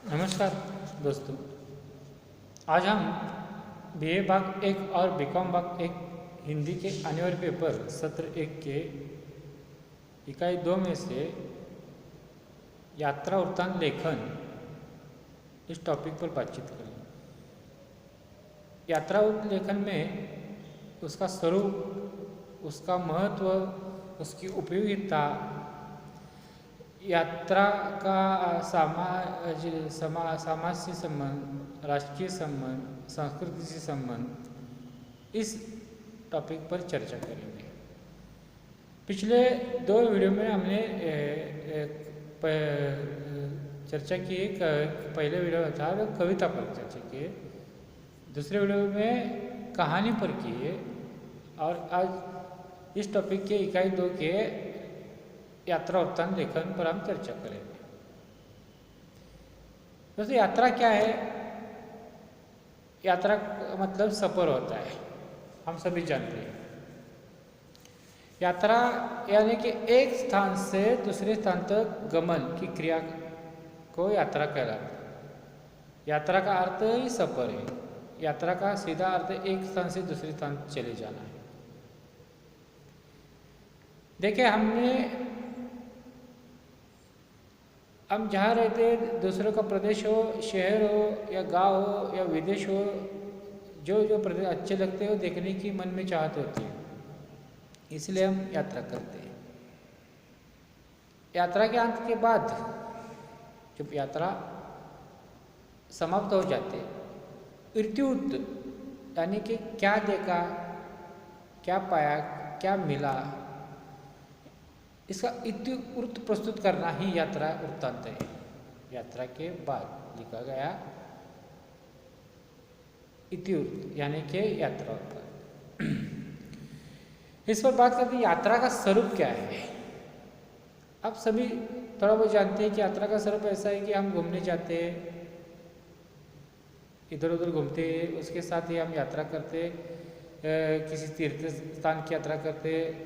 नमस्कार दोस्तों। आज हम बीए भाग एक और बीकॉम भाग एक हिंदी के अनिवार्य पेपर सत्र एक के इकाई 2 में से यात्रा वृत्तांत लेखन इस टॉपिक पर बातचीत करेंगे। यात्रा वृत्तांत लेखन में उसका स्वरूप, उसका महत्व, उसकी उपयोगिता, यात्रा का समाज से संबंध, राष्ट्रीय संबंध, संस्कृति से संबंध, इस टॉपिक पर चर्चा करेंगे। पिछले 2 वीडियो में हमने चर्चा की। पहले वीडियो था वो कविता पर चर्चा की, दूसरे वीडियो में कहानी पर की है, और आज इस टॉपिक के इकाई 2 के यात्रा वृत्तांत लेखन पर हम चर्चा करेंगे। दोस्तों, यात्रा क्या है? यात्रा मतलब सफ़र होता है, हम सभी जानते हैं। यात्रा यानी कि एक स्थान से दूसरे स्थान तक गमन की क्रिया को यात्रा कहलाता है। यात्रा का अर्थ ही सफ़र है। यात्रा का सीधा अर्थ एक स्थान से दूसरे स्थान चले जाना है। देखिए, हम जहाँ रहते हैं, दूसरों का प्रदेश हो, शहर हो या गांव हो या विदेश हो, जो प्रदेश अच्छे लगते हो देखने की मन में चाहत होती है, इसलिए हम यात्रा करते हैं। यात्रा के अंत के बाद जब यात्रा समाप्त हो जाती है, इत्युक्त यानी कि क्या देखा, क्या पाया, क्या मिला, इसका इत्युक्त प्रस्तुत करना ही यात्रा वृत्तांत है। यात्रा के बाद लिखा गया इत्युक्त यानी कि यात्रा वृत्तांत। इस पर बात करते हैं, यात्रा का स्वरूप क्या है। आप सभी थोड़ा बहुत जानते हैं कि यात्रा का स्वरूप ऐसा है कि हम घूमने जाते हैं, इधर उधर घूमते हैं, उसके साथ ही हम यात्रा करते, किसी तीर्थ स्थान की यात्रा करते,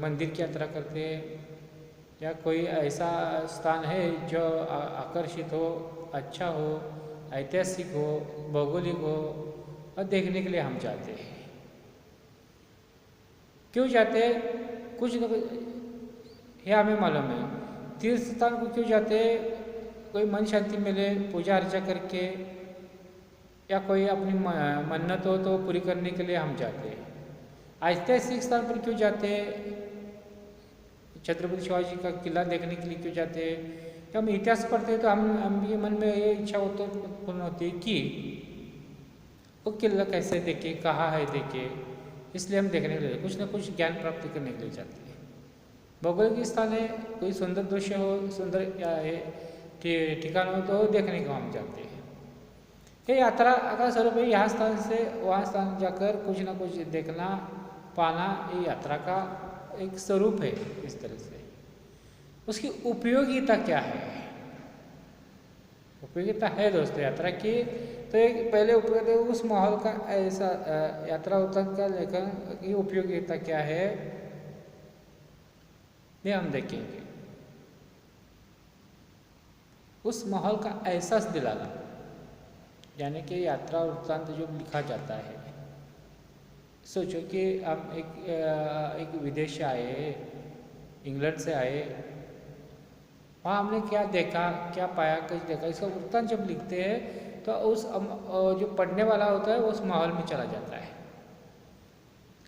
मंदिर की यात्रा करते, या कोई ऐसा स्थान है जो आकर्षित हो, अच्छा हो, ऐतिहासिक हो, भौगोलिक हो, और देखने के लिए हम जाते हैं। क्यों जाते हैं? कुछ न कुछ ये हमें मालूम है। तीर्थ स्थान को क्यों जाते हैं? कोई मन शांति मिले, पूजा अर्चा करके, या कोई अपनी मन्नत हो तो पूरी करने के लिए हम जाते हैं। ऐतिहासिक स्थान पर क्यों जाते हैं? छत्रपति शिवाजी का किला देखने के लिए क्यों जाते हैं? जब हम इतिहास पढ़ते हैं तो हम ये मन में ये इच्छा उत्पन्न होती है कि वो किला कैसे देखे, कहाँ है देखे, इसलिए हम देखने के लिए कुछ ना कुछ ज्ञान प्राप्त करने के लिए जाते हैं। भौगोलिक स्थान है, कोई सुंदर दृश्य हो, सुंदर ठिकान हो तो देखने को हम जाते हैं। ये यात्रा का स्वरूप है। यहाँ स्थान से वहाँ स्थान जाकर कुछ ना कुछ देखना, पाना, ये यात्रा का एक स्वरूप है। इस तरह से उसकी उपयोगिता क्या है? उपयोगिता है दोस्तों यात्रा की, तो एक पहले उपयोगिता उस माहौल का, ऐसा यात्रा वृत्तांत का लेखन की उपयोगिता क्या है ये हम देखेंगे। उस माहौल का एहसास दिलाना, यानी कि यात्रा वृत्तांत जो लिखा जाता है। सोचो कि हम एक विदेश से आए, इंग्लैंड से आए, वहाँ हमने क्या देखा, क्या पाया, कुछ देखा, इसका वृत्तांत जब लिखते हैं तो उस जो पढ़ने वाला होता है वो उस माहौल में चला जाता है।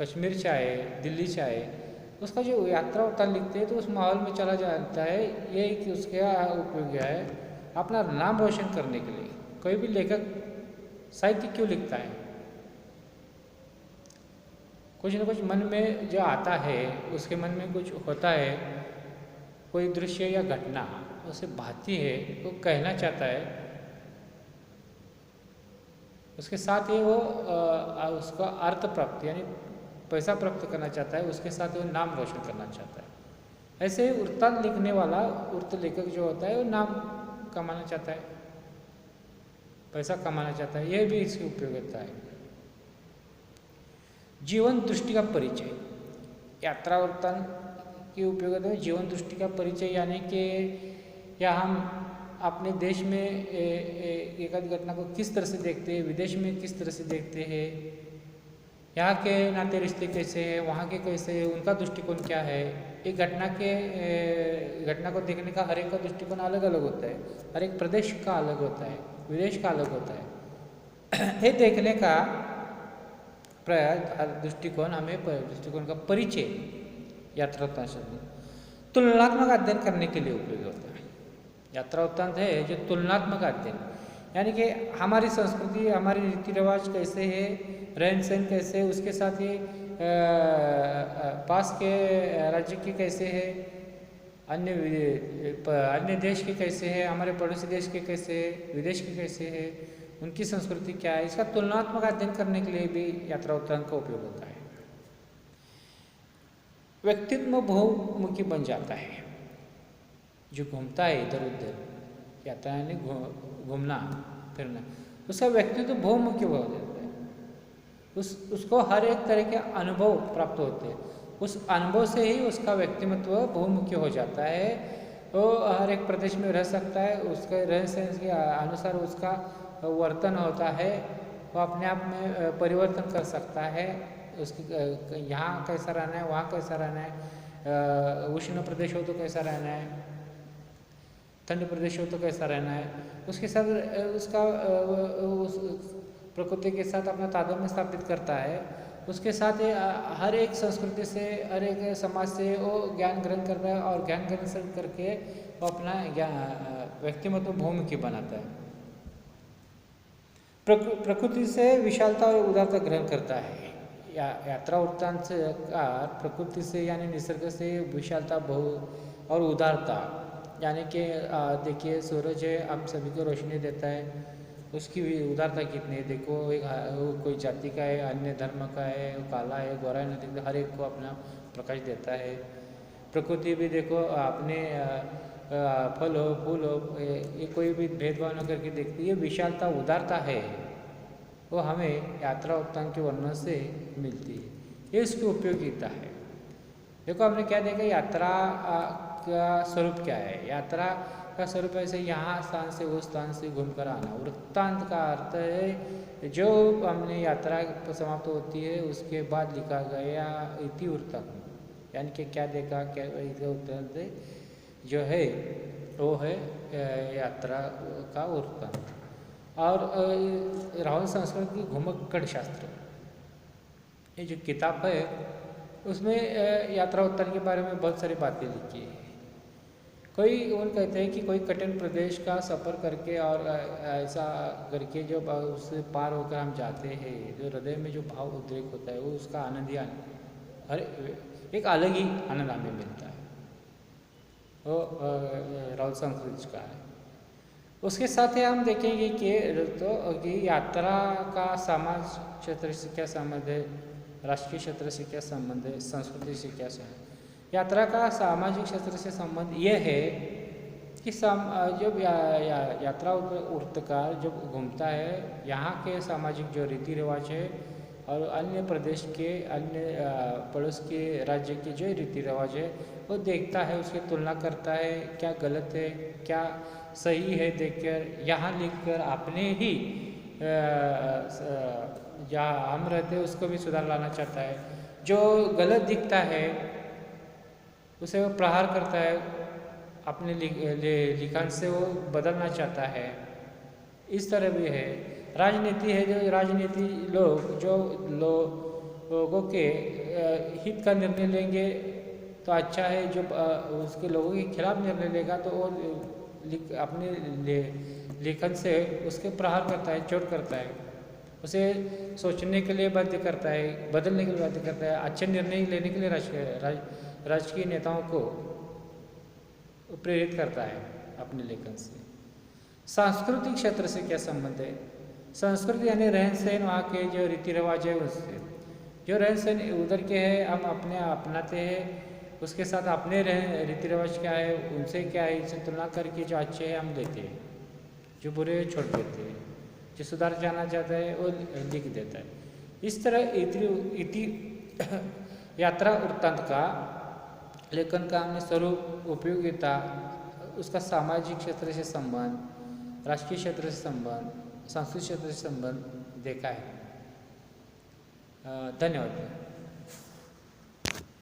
कश्मीर से आए, दिल्ली से आए, उसका जो यात्रा वृत्तांत लिखते हैं तो उस माहौल में चला जाता है। ये कि उसका उपयोग है अपना नाम रोशन करने के लिए। कोई भी लेखक साहित्य क्यों लिखता है? कुछ न कुछ मन में जो आता है, उसके मन में कुछ होता है, कोई दृश्य या घटना उसे भाती है, वो कहना चाहता है, उसके साथ ही वो उसका अर्थ प्राप्त यानी पैसा प्राप्त करना चाहता है, उसके साथ वो नाम रोशन करना चाहता है। ऐसे ही वृत्तांत लिखने वाला, वृत्त लेखक जो होता है वो नाम कमाना चाहता है, पैसा कमाना चाहता है। यह भी इसकी उपयोगिता है। जीवन दृष्टि का परिचय, यात्रा वृत्तांत की उपयोगिता है जीवन दृष्टि का परिचय, यानी कि या हम अपने देश में एक आध घटना को किस तरह से देखते हैं, विदेश में किस तरह से देखते हैं, यहाँ के नाते रिश्ते कैसे हैं, वहाँ के कैसे हैं, उनका दृष्टिकोण क्या है। एक घटना को देखने का हर एक का दृष्टिकोण अलग अलग होता है, हर एक प्रदेश का अलग होता है, विदेश का अलग होता है। ये देखने का दृष्टिकोण हमें दृष्टिकोण का परिचय यात्रा वृत्तांत से तुलनात्मक अध्ययन करने के लिए उपयोगी होता है। यात्रा वृत्तांत है जो तुलनात्मक अध्ययन, यानी कि हमारी संस्कृति, हमारे रीति रिवाज कैसे है, रहन सहन कैसे है, उसके साथ ही पास के राज्य के कैसे है, अन्य देश के कैसे है, हमारे पड़ोसी देश के कैसे है, विदेश के कैसे है, उनकी संस्कृति क्या है, इसका तुलनात्मक अध्ययन करने के लिए भी यात्रा वृत्तांत का उपयोग होता है। व्यक्तित्व बहुमुखी बन जाता है, जो घूमता है इधर उधर, यात्रा यानी घूमना फिरना, उसका व्यक्तित्व बहुमुखी हो जाता है। उसको हर एक तरह के अनुभव प्राप्त होते हैं, उस अनुभव से ही उसका व्यक्तित्व बहुमुखी हो जाता है। वो हर एक प्रदेश में रह सकता है, उसके रहन सहन के अनुसार उसका वर्तन होता है, वो अपने आप में परिवर्तन कर सकता है। उसकी यहाँ कैसा रहना है, वहाँ कैसा रहना है, उष्ण प्रदेश हो तो कैसा रहना है, ठंड प्रदेश हो तो कैसा रहना है, उसके साथ उसका उस प्रकृति के साथ अपना तादात्म्य स्थापित करता है। उसके साथ हर एक संस्कृति से, हर एक समाज से वो ज्ञान ग्रहण करता है और ज्ञान ग्रहण करके वो अपना व्यक्तित्व बहुमुखी बनाता है। प्रकृति से विशालता और उदारता ग्रहण करता है। यात्रा वृत्तांत का प्रकृति से यानी निसर्ग से विशालता और उदारता, यानी कि देखिए सूरज है, आप सभी को रोशनी देता है, उसकी उदारता कितनी है देखो। कोई जाति का है, अन्य धर्म का है, काला है, गोरा है, नहीं देखते, हर एक को अपना प्रकाश देता है। प्रकृति भी देखो, अपने फल हो फूल हो, ये कोई भी भेदभाव न करके देखती है। ये विशालता उदारता है, वो हमें यात्रा वृत्तांत के वर्णन से मिलती है। ये इसकी उपयोगिता है। देखो हमने क्या देखा, यात्रा का स्वरूप क्या है। यात्रा का स्वरूप ऐसे यहाँ स्थान से उस स्थान से घूमकर आना। वृत्तांत का अर्थ है जो हमने यात्रा समाप्त होती है उसके बाद लिखा गया इतिवृत्तांत, यानी कि क्या देखा, क्या वृत्तांत जो है वो है यात्रा का वृत्तांत। और राहुल संस्कृत की घुमक्कड़ शास्त्र, ये जो किताब है उसमें यात्रा वृत्तांत के बारे में बहुत सारी बातें लिखी है। कोई उन कहते हैं कि कोई कठिन प्रदेश का सफ़र करके और ऐसा करके जो उससे पार होकर हम जाते हैं, जो हृदय में जो भाव उद्रेक होता है वो उसका आनंद ही एक अलग ही आनंद हमें मिलता है, वो राहुल संस्कृत का है। उसके साथ ही हम देखेंगे कि यात्रा का समाज क्षेत्र से क्या संबंध है, राष्ट्रीय क्षेत्र से क्या संबंध है, संस्कृति से क्या संबंध है। यात्रा का सामाजिक क्षेत्र से संबंध यह है कि जब यात्रा वृत्तकार जब घूमता है, यहाँ के सामाजिक जो रीति रिवाज है और अन्य प्रदेश के, अन्य पड़ोस के राज्य के जो रीति रिवाज है वो देखता है, उसकी तुलना करता है, क्या गलत है क्या सही है, देखकर यहाँ लिखकर अपने ही जहाँ हम रहते हैं उसको भी सुधार लाना चाहता है। जो गलत दिखता है उसे वो प्रहार करता है, अपने लिखान से वो बदलना चाहता है। इस तरह भी है। राजनीति है, जो राजनीति लोगों के हित का निर्णय लेंगे तो अच्छा है, जो उसके लोगों के खिलाफ निर्णय लेगा तो वो अपने लेखन से उसके प्रहार करता है, चोट करता है, उसे सोचने के लिए बाध्य करता है, बदलने के लिए बाध्य करता है, अच्छे निर्णय लेने के लिए राजकीय नेताओं को प्रेरित करता है अपने लेखन से। सांस्कृतिक क्षेत्र से क्या संबंध है। संस्कृति यानी रहन सहन, वहाँ के जो रीति रिवाज है उससे, जो रहन सहन उधर के हैं हम अपने अपनाते हैं, उसके साथ अपने रीति रिवाज क्या है उनसे क्या है, इनसे तुलना करके जो अच्छे हैं हम लेते हैं, जो बुरे है छोड़ देते हैं, जो सुधार जाना चाहता है वो लिख देता है। इस तरह यात्रा वृत्तांत का लेखन का हमने स्वरूप, उपयोगिता उसका सामाजिक क्षेत्र से संबंध, राजकीय क्षेत्र से संबंध, सांस्कृतिक क्षेत्र से संबंध देखा है। धन्यवाद।